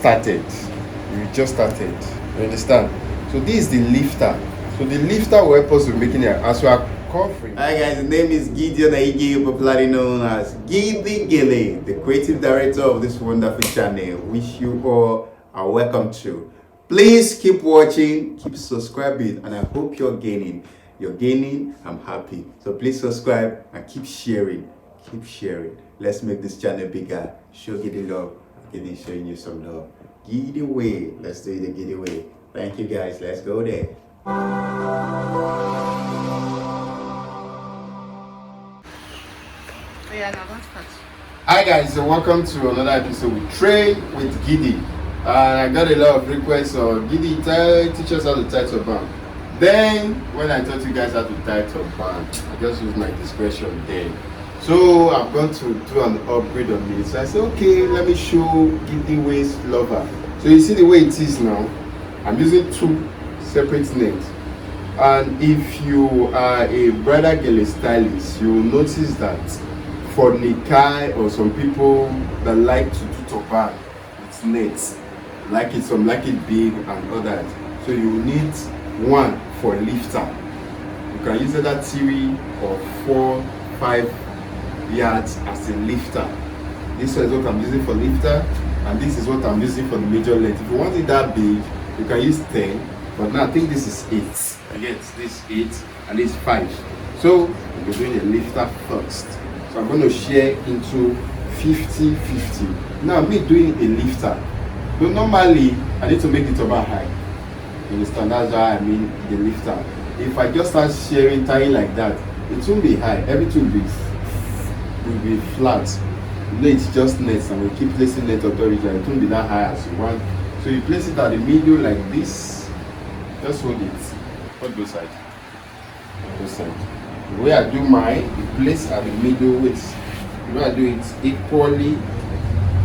started. We just started. You understand? So this is the lifter. So the lifter will help us with making it as we are covering. Hi guys, the name is Gideon Aige, popularly known as Gidi Gile, the creative director of this wonderful channel. Wish you all are welcome to. Please keep watching, keep subscribing, and I hope you're gaining. You're gaining, I'm happy. So please subscribe and keep sharing. Keep sharing. Let's make this channel bigger. Show Gidi love. Gidi showing you some love. Gidi way. Let's do it the Gidi way. Thank you guys. Let's go there. Hi guys, so welcome to another episode with Train with Gidi. I got a lot of requests on Gidi, teach us how to tie turban. Then when I taught you guys how to tie turban, I just used my discretion then. So I'm going to do an upgrade on this. So I said, okay, let me show Gidi waist lover. So you see the way it is now. I'm using two separate nets. And if you are a bridal girl stylist, you will notice that for Nikai or some people that like to do turban with nets, some like it big and all that. So you need one for lifter. You can use either 3 or 4, 5 yards as a lifter. This is what I'm using for lifter, and this is what I'm using for the major length. If you want it that big, you can use 10, but now I think this is 8. Again, this 8 and this 5. So we're doing a lifter first. So I'm going to share into 50-50. Now me doing a lifter. So normally I need to make the turban high. You understand? That's why I mean the lifter. If I just start sharing, tying like that, it won't be high. Everything will be flat. You know, it's just nets, and we keep placing net on the origin. It won't be that high as you want. So you place it at the middle like this. Just hold it. Hold both sides. Both sides. The way I do mine, you place at the middle with. The way I do it equally,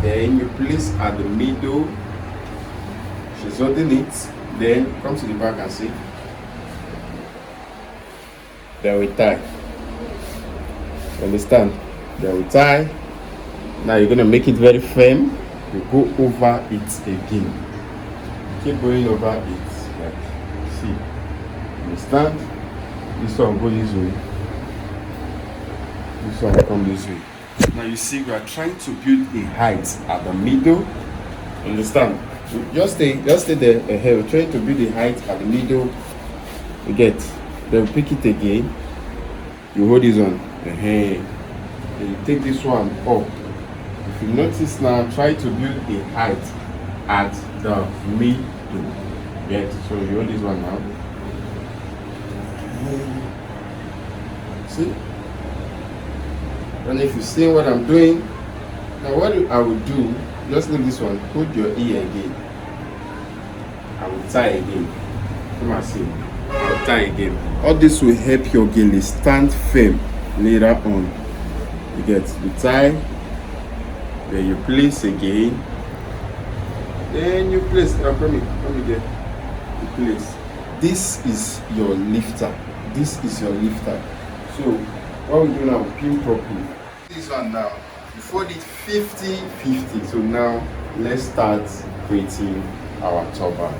then you place at the middle. She's holding it. Then come to the back and see. Then we tie. Understand? Then we tie. Now you're gonna make it very firm. You go over it again. Keep going over it. Like, see. Understand? This one go this way. This one come this way. Now you see we are trying to build a height at the middle. Understand? Just stay there. We're trying to build a height at the middle. You get. Then pick it again. You hold this one. Then you take this one up. If you notice now, try to build a height at the middle. Get. So you hold this one now. See? And if you see what I'm doing, now what I will do, just leave this one, hold your ear again. I will tie again. Come and see. I will tie again. All this will help your girl stand firm later on. You get the tie, then you place again. Then you place, come again. You place. This is your lifter. This is your lifter. So what we do now, pin properly. This one now, you fold it 50-50. So now let's start creating our turban.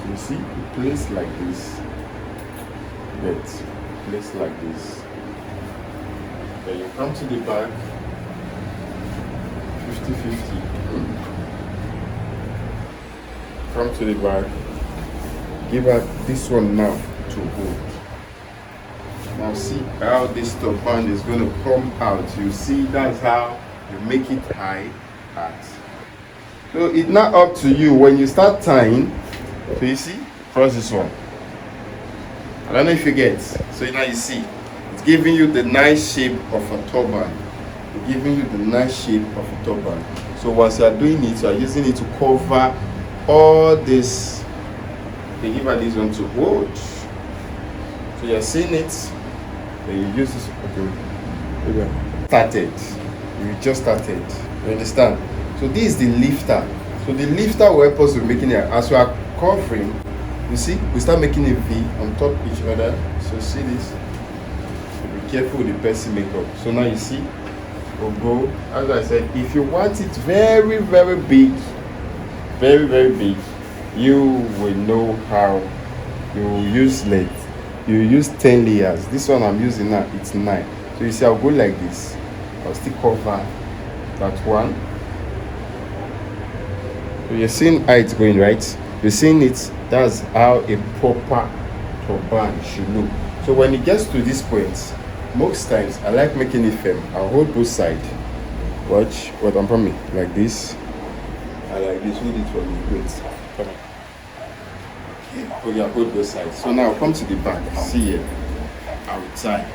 So you see, you place like this. Get place like this. Then you come to the back, 50-50. Come to the back. Give her this one now to hold. Now see how this turban is going to come out. You see, that's how you make it high at. So it's now up to you when you start tying. So you see, cross this one. I don't know if you get. So now you see, it's giving you the nice shape of a turban. It's giving you the nice shape of a turban. So once you are doing it, you are using it to cover all this. They give her this one to hold. So you're seeing it. Then you use this. Okay. Started. You just started. You understand? So this is the lifter. So the lifter will help us with making it. As we are covering, you see, we start making a V on top of each other. So see this. So be careful with the person makeup. So now you see, we'll go. As I said, if you want it very, very big, very, very big, you will know how you use length. You use 10 layers. This one I'm using now, it's 9. So you see, I'll go like this. I'll still cover that one. So you're seeing how it's going, right? You're seeing it. That's how a proper turban should look. So when it gets to this point, most times I like making it firm. I'll hold both sides. Watch what I'm from me. Like this. I like this. Hold it for me. Wait. Come on. Oh yeah, hold both sides. So now come to the back. See here. I will tie.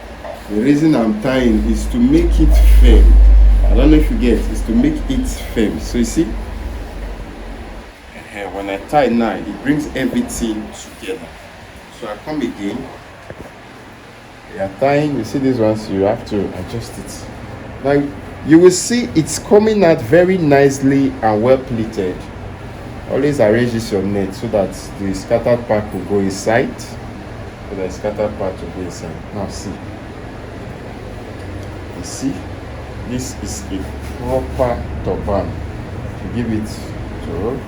The reason I'm tying is to make it firm. I don't know if you get it. It's to make it firm. So you see, when I tie now, it brings everything together. So I come again. You are tying. You see these ones. You have to adjust it. Now you will see it's coming out very nicely and well pleated. Always arrange this your net so that the scattered part will go inside. So the scattered part will go inside. Now see. You see, this is a proper turban. You give it to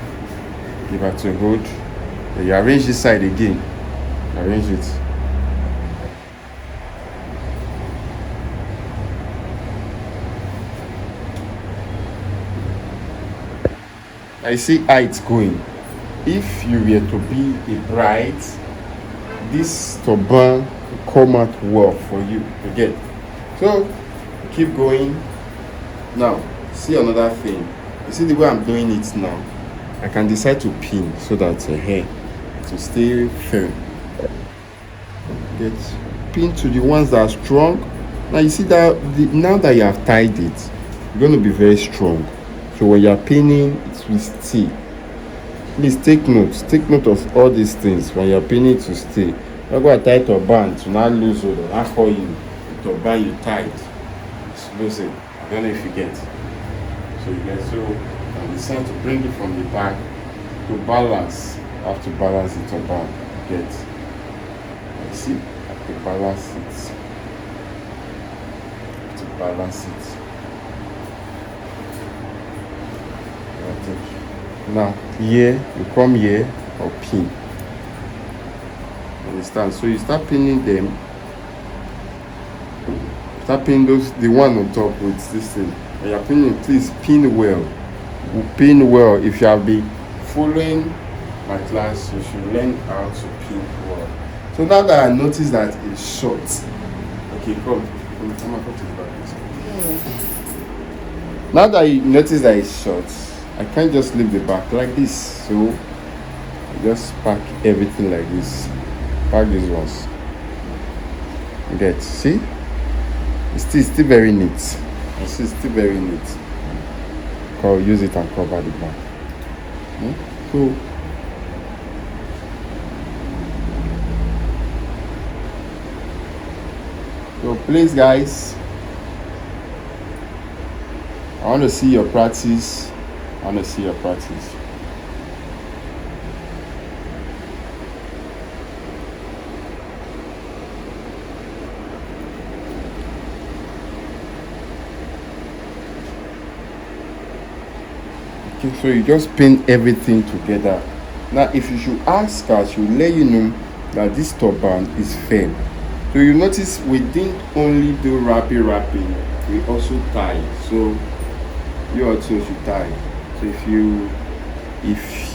give her to hold. Then you arrange this side again. Arrange it. I see how it's going. If you were to be a bride, this turban will come out well for you again. So keep going. Now see another thing. You see the way I'm doing it now. I can decide to pin so that the hair to stay firm. Get pin to the ones that are strong. Now you see that now that you have tied it, you're going to be very strong. So when you're pinning, it will stay. Please take note. Take note of all these things when you're pinning to stay. You're going to tie turban to not lose hold or not call you. The turban you tied. It's losing. I don't know if you get. So you get so I decide to bring it from the back to balance. I have to balance the turban. Get. You see? I have to balance it. I have to balance it. Now here you come here or pin. Understand? So you start pinning them. Start pinning those the one on top with this thing. When you're pinning, please pin well. Pin well. If you have been following my class, you should learn how to pin well. So now that I notice that it's short, okay, come to the back. Now that you notice that it's short, I can't just leave the back like this. So I just pack everything like this. Pack these ones. Get, see? It's still very neat. You see, it's still very neat. I'll use it and cover the back. So please guys, I want to see your practice. I want to see your practice. Okay, so you just pin everything together. Now, if you should ask us, she will let you know that this turban is firm. So you notice we didn't only do wrapping, we also tie. So you also should tie. So if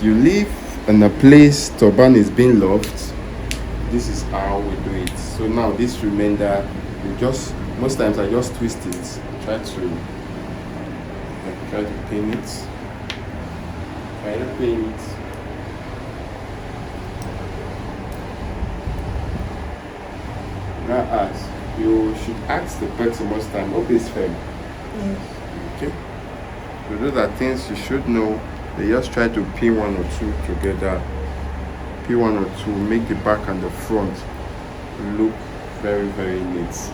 you live in a place turban is being loved, this is how we do it. So now this remainder, most times I just twist it, try to pin it. Try to pin it. Now ask. You should ask the person most time, hope it's firm. Yes. Okay. So those are things you should know. They just try to pin one or two together. Pin one or two, make the back and the front look very, very neat.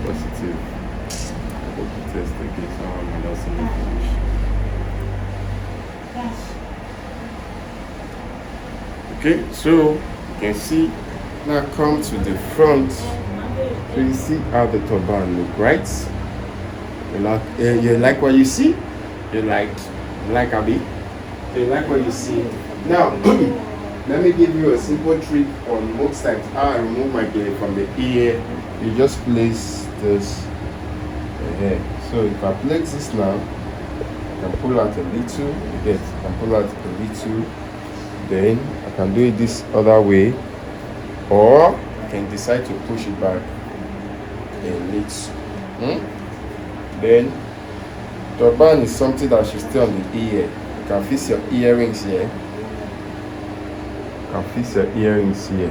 Positive. I hope the test against someone and that's finish. Okay, so you can see now come to the front. So you see how the turban look, right? You like what you see? You like Abi? You like what you see? Now, let me give you a simple trick on most times how I remove my gele from the ear. You just place this here. So if I place this now, I can pull out a little. Yes, I can pull out a little. Then I can do it this other way, or I can decide to push it back a little. Then turban is something that should stay on the ear. You can fix your earrings here. You can fix your earrings here.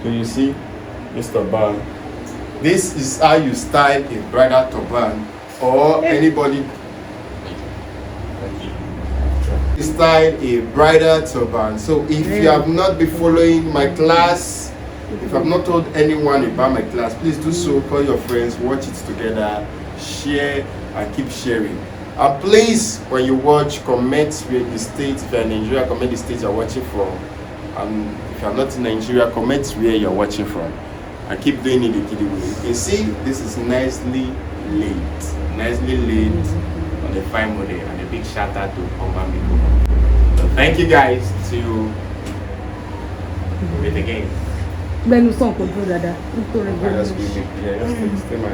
So you see this turban. This is how you style a bridal turban, or anybody style a bridal turban. So if you have not been following my class, if I've not told anyone about my class, please do so. Call your friends, watch it together, share and keep sharing. And please, when you watch, comment with the state. If you're in Nigeria, comment the state you're watching from. And if you're not in Nigeria, comment where you're watching from. And keep doing it the kiddie way. You can see this is nicely laid on the fine model, and a big shout out to Urban people. So thank you guys. Till meet again. Ben nous sommes contrôlés, dada. Stay my